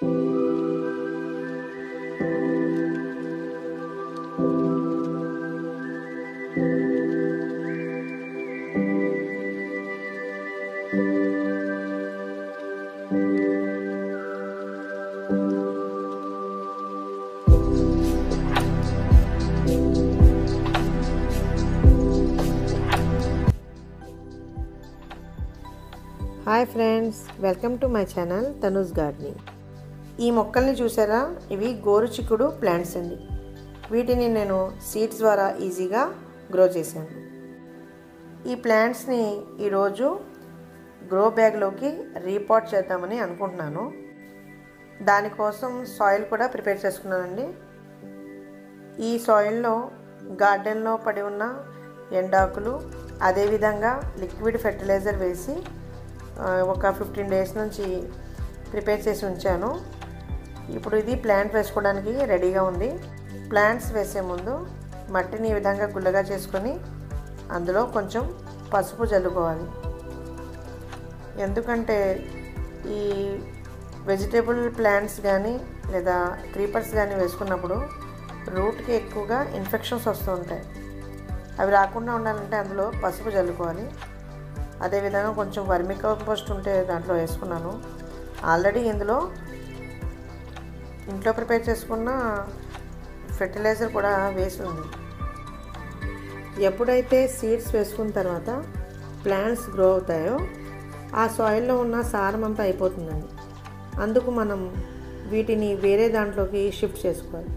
Hi friends, welcome to my channel Tanu's gardening. ఈ మొక్కల్ని చూసారా? ఇవి గోరు చిక్కుడు ప్లాంట్స్ అండి. వీటిని నేను సీడ్స్ ద్వారా ఈజీగా గ్రో చేశాను. ఈ ప్లాంట్స్ని ఈరోజు గ్రో బ్యాగ్లోకి రీపాట్ చేద్దామని అనుకుంటున్నాను. దానికోసం సాయిల్ కూడా ప్రిపేర్ చేసుకున్నానండి. ఈ సాయిల్లో గార్డెన్లో పడి ఉన్న ఎండాకులు, అదేవిధంగా లిక్విడ్ ఫెర్టిలైజర్ వేసి ఒక 15 డేస్ నుంచి ప్రిపేర్ చేసి ఉంచాను. ఇప్పుడు ఇది ప్లాంట్ వేసుకోవడానికి రెడీగా ఉంది. ప్లాంట్స్ వేసే ముందు మట్టిని ఈ విధంగా గుల్లగా చేసుకొని అందులో కొంచెం పసుపు జల్లుకోవాలి. ఎందుకంటే ఈ వెజిటేబుల్ ప్లాంట్స్ కానీ లేదా క్రీపర్స్ కానీ వేసుకున్నప్పుడు రూట్కి ఎక్కువగా ఇన్ఫెక్షన్స్ వస్తూ ఉంటాయి. అవి రాకుండా ఉండాలంటే అందులో పసుపు జల్లుకోవాలి. అదేవిధంగా కొంచెం వర్మి కంపోస్ట్ ఉంటే దాంట్లో వేసుకున్నాను. ఆల్రెడీ ఇందులో ఇంట్లో ప్రిపేర్ చేసుకున్న ఫెర్టిలైజర్ కూడా వేసి ఉంది. ఎప్పుడైతే సీడ్స్ వేసుకున్న తర్వాత ప్లాంట్స్ గ్రో అవుతాయో ఆ సాయిల్లో ఉన్న సారం అంతా అయిపోతుందండి. అందుకు మనం వీటిని వేరే దాంట్లోకి షిఫ్ట్ చేసుకోవాలి.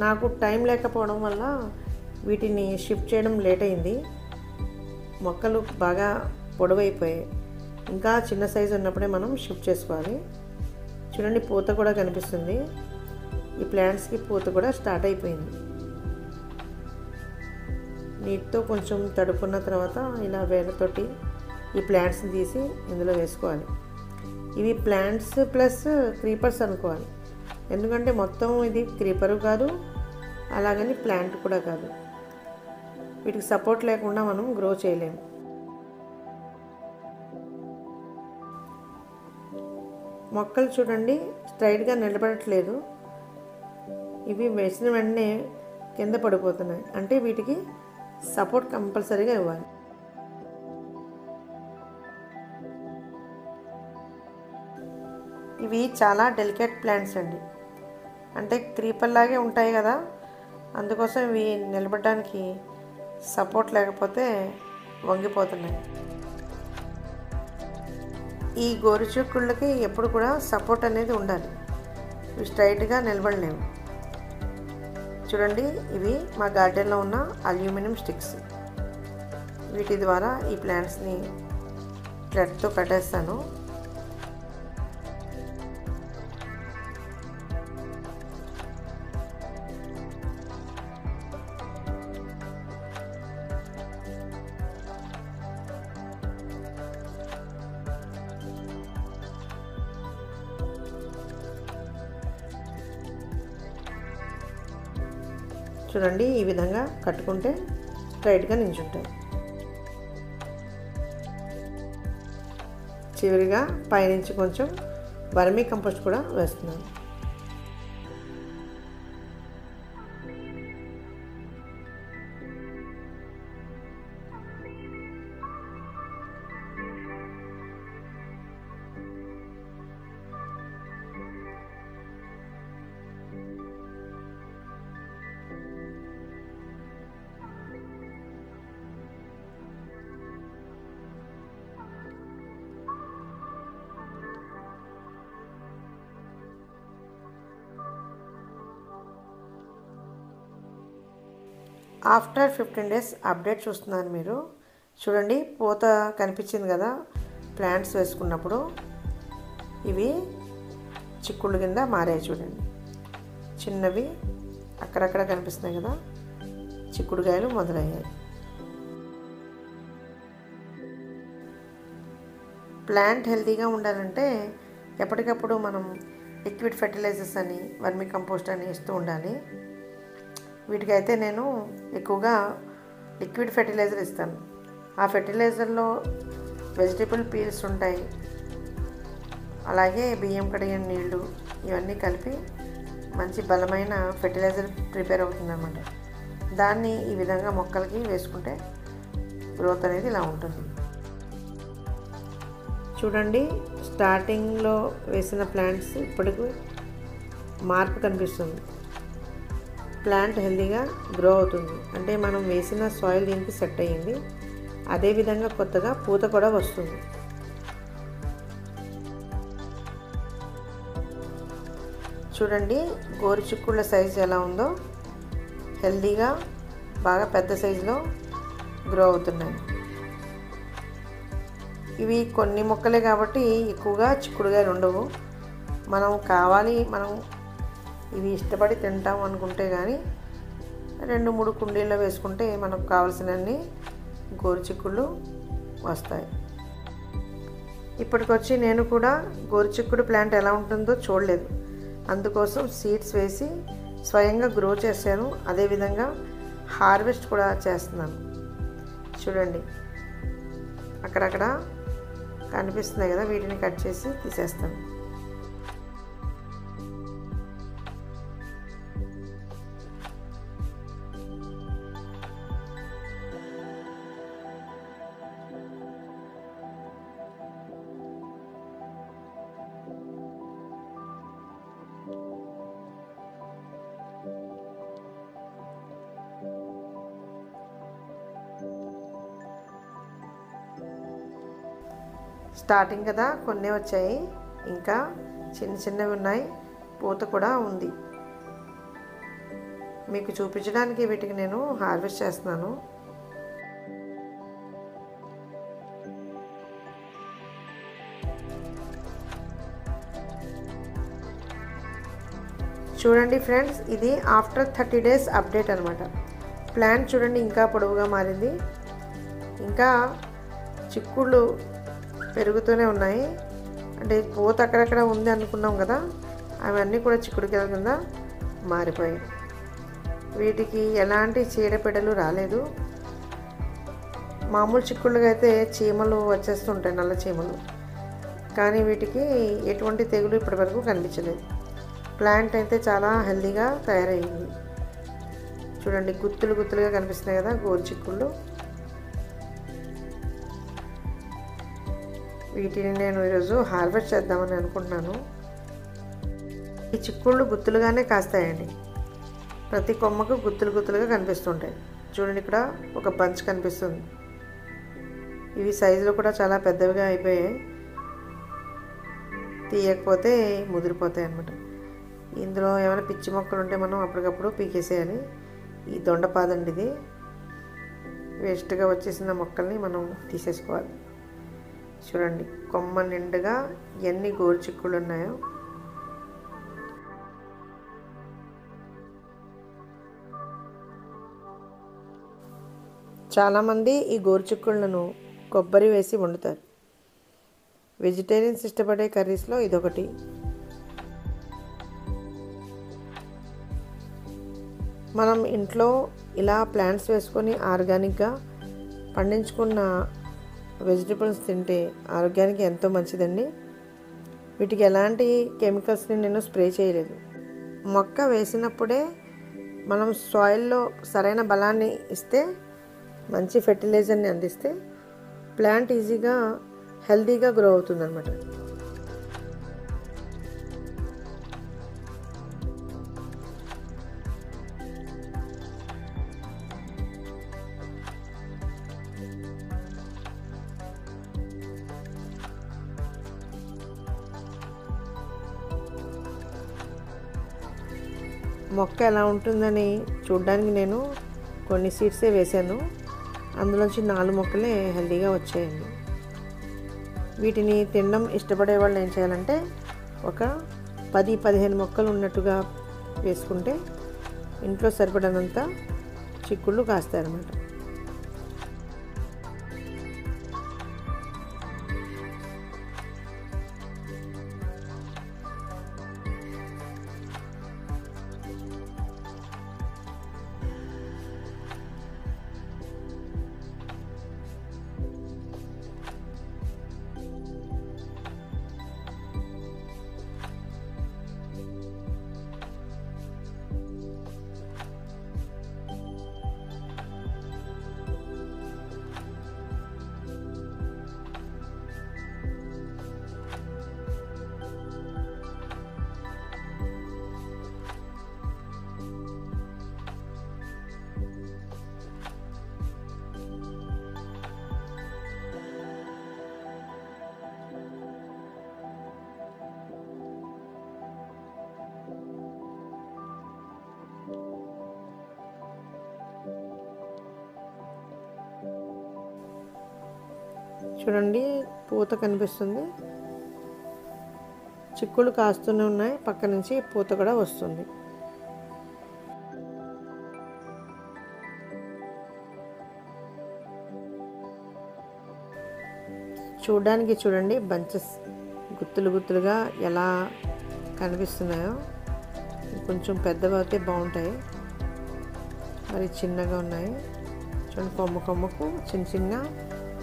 నాకు టైం లేకపోవడం వల్ల వీటిని షిఫ్ట్ చేయడం లేట్ అయింది. మొక్కలు బాగా పొడవైపోయాయి. ఇంకా చిన్న సైజు ఉన్నప్పుడే మనం షిఫ్ట్ చేసుకోవాలి. చూడండి, పూత కూడా కనిపిస్తుంది. ఈ ప్లాంట్స్కి పూత కూడా స్టార్ట్ అయిపోయింది. నీటితో కొంచెం తడుపుకున్న తర్వాత ఇలా వేళ్ళతోటి ఈ ప్లాంట్స్ని తీసి ఇందులో వేసుకోవాలి. ఇవి ప్లాంట్స్ ప్లస్ క్రీపర్స్ అనుకోవాలి. ఎందుకంటే మొత్తం ఇది క్రీపరు కాదు, అలాగని ప్లాంట్ కూడా కాదు. వీటికి సపోర్ట్ లేకుండా మనం గ్రో చేయలేము. మొక్కలు చూడండి, స్ట్రైట్గా నిలబడట్లేదు. ఇవి వేసిన వెంటనే కింద పడిపోతున్నాయి. అంటే వీటికి సపోర్ట్ కంపల్సరీగా ఇవ్వాలి. ఇవి చాలా డెలికేట్ ప్లాంట్స్ అండి. అంటే క్రీపర్ లాగే ఉంటాయి కదా, అందుకోసం ఇవి నిలబడడానికి సపోర్ట్ లేకపోతే వంగిపోతున్నాయి. ఈ గోరుచిక్కుళ్ళకి ఎప్పుడు కూడా సపోర్ట్ అనేది ఉండాలి. ఇవి స్ట్రైట్గా నిలబడలేవు. చూడండి, ఇవి మా గార్డెన్లో ఉన్న అల్యూమినియం స్టిక్స్. వీటి ద్వారా ఈ ప్లాంట్స్ని థ్రెడ్తో కట్టేస్తాను. చూడండి, ఈ విధంగా కట్టుకుంటే స్ట్రైట్గా నించుంటాయి. చివరిగా పైనుంచి కొంచెం వర్మీ కంపోస్ట్ కూడా వేస్తున్నాను. ఆఫ్టర్ 15 డేస్ అప్డేట్ చూస్తున్నారు మీరు. చూడండి, పూత కనిపించింది కదా ప్లాంట్స్ వేసుకున్నప్పుడు. ఇవి చిక్కుళ్ళు కింద మారాయి. చూడండి, చిన్నవి అక్కడక్కడ కనిపిస్తున్నాయి కదా, చిక్కుడుకాయలు మొదలయ్యాయి. ప్లాంట్ హెల్తీగా ఉండాలంటే ఎప్పటికప్పుడు మనం లిక్విడ్ ఫెర్టిలైజర్స్ అని, వర్మి కంపోస్ట్ అని ఇస్తూ ఉండాలి. వీటికైతే నేను ఎక్కువగా లిక్విడ్ ఫెర్టిలైజర్ ఇస్తాను. ఆ ఫెర్టిలైజర్లో వెజిటేబుల్ పీల్స్ ఉంటాయి, అలాగే బియ్యం కడిగిన నీళ్లు ఇవన్నీ కలిపి మంచి బలమైన ఫెర్టిలైజర్ ప్రిపేర్ అవుతుందన్నమాట. దాన్ని ఈ విధంగా మొక్కలకి వేసుకుంటే గ్రోత్ అనేది ఇలా ఉంటుంది. చూడండి, స్టార్టింగ్లో వేసిన ప్లాంట్స్ ఇప్పటికి మార్పు కనిపిస్తుంది. ప్లాంట్ హెల్తీగా గ్రో అవుతుంది, అంటే మనం వేసిన సాయిల్ దీనికి సెట్ అయ్యింది. అదేవిధంగా కొత్తగా పూత కూడా వస్తుంది. చూడండి, గోరుచిక్కుళ్ళ సైజు ఎలా ఉందో, హెల్తీగా బాగా పెద్ద సైజులో గ్రో అవుతున్నాయి. ఇవి కొన్ని మొక్కలే కాబట్టి ఎక్కువగా చిక్కుడుగా ఉండవు. మనం ఇవి ఇష్టపడి తింటాం అనుకుంటే కానీ 2-3 కుండీల్లో వేసుకుంటే మనకు కావాల్సినన్ని గోరుచిక్కుళ్ళు వస్తాయి. ఇప్పటికొచ్చి నేను కూడా గోరుచిక్కుడు ప్లాంట్ ఎలా ఉంటుందో చూడలేదు. అందుకోసం సీడ్స్ వేసి స్వయంగా గ్రో చేశాను. అదేవిధంగా హార్వెస్ట్ కూడా చేస్తున్నాను. చూడండి, అక్కడక్కడ కనిపిస్తున్నాయి కదా, వీటిని కట్ చేసి తీసేస్తాను. స్టార్టింగ్ కదా, కొన్ని వచ్చాయి, ఇంకా చిన్నవి ఉన్నాయి, పూత కూడా ఉంది. మీకు చూపించడానికి వీటికి నేను హార్వెస్ట్ చేస్తున్నాను. చూడండి ఫ్రెండ్స్, ఇది ఆఫ్టర్ 30 days అప్డేట్ అనమాట. ప్లాంట్ చూడండి ఇంకా పొడవుగా మారింది, ఇంకా చిక్కుళ్ళు పెరుగుతూనే ఉన్నాయి. అంటే పూత అక్కడక్కడ ఉంది అనుకున్నాం కదా, అవన్నీ కూడా చిక్కుడుకాయల కింద మారిపోయాయి. వీటికి ఎలాంటి చీడపీడలు రాలేదు. మామూలు చిక్కుళ్ళకి అయితే చీమలు వచ్చేస్తుంటాయి, నల్ల చీమలు, కానీ వీటికి ఎటువంటి తెగులు ఇప్పటి వరకు కనిపించలేదు. ప్లాంట్ అయితే చాలా హెల్తీగా తయారయ్యింది. చూడండి, గుత్తులుగా కనిపిస్తున్నాయి కదా గోరుచిక్కుళ్ళు. వీటిని నేను ఈరోజు హార్వెస్ట్ చేద్దామని అనుకుంటున్నాను. ఈ చిక్కుళ్ళు గుత్తులుగానే కాస్తాయండి. ప్రతి కొమ్మకు గుత్తులుగా కనిపిస్తుంటాయి. చూడండి, ఇక్కడ ఒక బంచ్ కనిపిస్తుంది. ఇవి సైజులో కూడా చాలా పెద్దవిగా అయిపోయాయి. తీయకపోతే ముదిరిపోతాయి అన్నమాట. ఇందులో ఏమైనా పిచ్చి మొక్కలు ఉంటే మనం అప్పటికప్పుడు పీకేసేయాలి. ఈ దొండపాదండి, ఇది వేస్ట్గా వచ్చేసిన మొక్కల్ని మనం తీసేసుకోవాలి. చూడండి, కొమ్మ నిండుగా ఎన్ని గోరుచిక్కుళ్ళు ఉన్నాయో. చాలామంది ఈ గోరుచిక్కుళ్ళను కొబ్బరి వేసి వండుతారు. వెజిటేరియన్స్ ఇష్టపడే కర్రీస్లో ఇదొకటి. మనం ఇంట్లో ఇలా ప్లాంట్స్ వేసుకొని ఆర్గానిక్గా పండించుకున్న వెజిటబుల్స్ తింటే ఆరోగ్యానికి ఎంతో మంచిదండి. వీటికి ఎలాంటి కెమికల్స్ని నేను స్ప్రే చేయలేదు. మొక్క వేసినప్పుడే మనం సాయిల్లో సరైన బలాన్ని ఇస్తే, మంచి ఫెర్టిలైజర్ని అందిస్తే ప్లాంట్ ఈజీగా హెల్తీగా గ్రో అవుతుందన్నమాట. మొక్క ఎలా ఉంటుందని చూడడానికి నేను కొన్ని సీడ్సే వేశాను. అందులోంచి 4 మొక్కలే హెల్తీగా వచ్చాయండి. వీటిని తినడం ఇష్టపడే వాళ్ళు ఏం చేయాలంటే ఒక 10-15 మొక్కలు ఉన్నట్టుగా వేసుకుంటే ఇంట్లో సరిపడినంత చిక్కుళ్ళు కాస్తాయన్నమాట. చూడండి పూత కనిపిస్తుంది, చిక్కుళ్ళు కాస్తూనే ఉన్నాయి, పక్క నుంచి పూత కూడా వస్తుంది. చూడడానికి చూడండి బంచెస్ గుత్తులు గుత్తులుగా ఎలా కనిపిస్తున్నాయో. కొంచెం పెద్దవి అయితే బాగుంటాయి, మరి చిన్నగా ఉన్నాయి. చూడండి కొమ్మ కొమ్మకు చిన్న చిన్న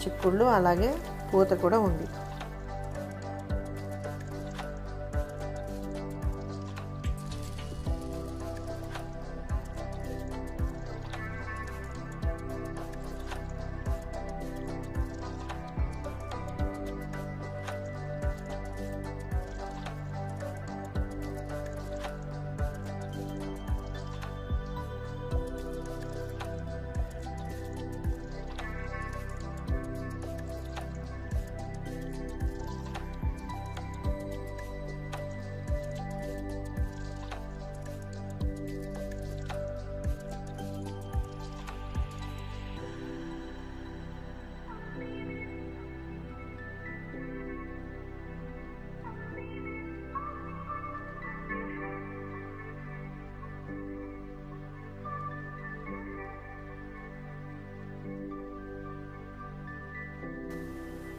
చిక్కుళ్ళు, అలాగే పూత కూడా ఉంది.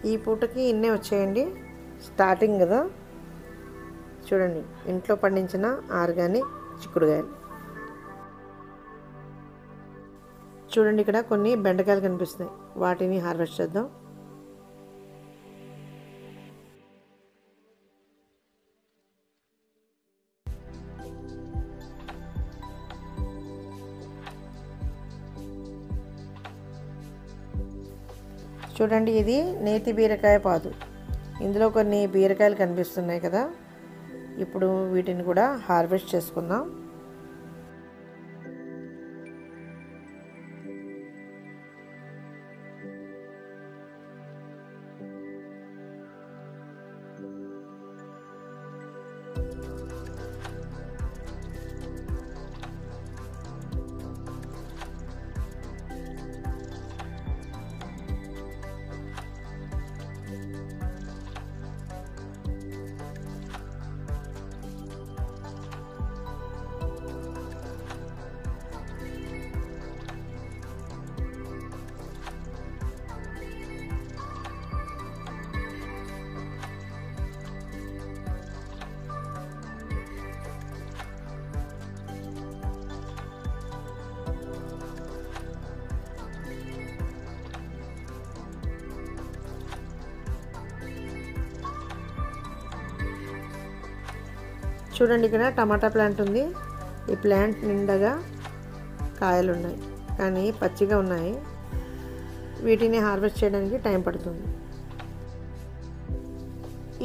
ఈ పూటకి ఇన్నే వచ్చేయండి, స్టార్టింగ్ కదా. చూడండి ఇంట్లో పండించిన ఆర్గానిక్ చిక్కుడుకాయలు. చూడండి ఇక్కడ కొన్ని బెండకాయలు కనిపిస్తున్నాయి, వాటిని హార్వెస్ట్ చేద్దాం. చూడండి ఇది నేతి బీరకాయ పాదు. ఇందులో కొన్ని బీరకాయలు కనిపిస్తున్నాయి కదా, ఇప్పుడు వీటిని కూడా హార్వెస్ట్ చేసుకుందాం. చూడండి ఇక్కడ టమాటా ప్లాంట్ ఉంది. ఈ ప్లాంట్ నిండగా కాయలు ఉన్నాయి, కానీ పచ్చిగా ఉన్నాయి. వీటిని హార్వెస్ట్ చేయడానికి టైం పడుతుంది.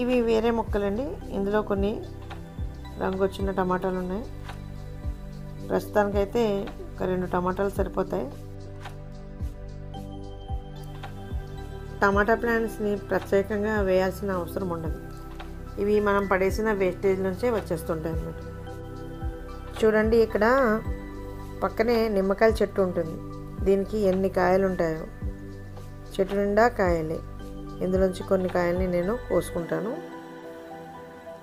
ఇవి వేరే మొక్కలండి, ఇందులో కొన్ని రంగు వచ్చిన టమాటాలు ఉన్నాయి. ప్రస్తుతానికైతే ఒక 2 టమాటాలు సరిపోతాయి. టమాటా ప్లాంట్స్ని ప్రత్యేకంగా వేయాల్సిన అవసరం ఉండదు, ఇవి మనం పడేసిన వేస్టేజ్ నుంచే వచ్చేస్తుంటాయి అన్నమాట. చూడండి ఇక్కడ పక్కనే నిమ్మకాయల చెట్టు ఉంటుంది. దీనికి ఎన్ని కాయలు ఉంటాయో, చెట్టు నిండా కాయలే. ఇందులోంచి కొన్ని కాయల్ని నేను కోసుకుంటాను.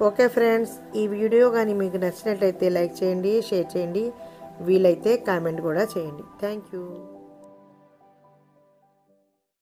ఓకే ఫ్రెండ్స్, ఈ వీడియో కానీ మీకు నచ్చినట్లయితే లైక్ చేయండి, షేర్ చేయండి, వీలైతే కామెంట్ కూడా చేయండి. Thank you.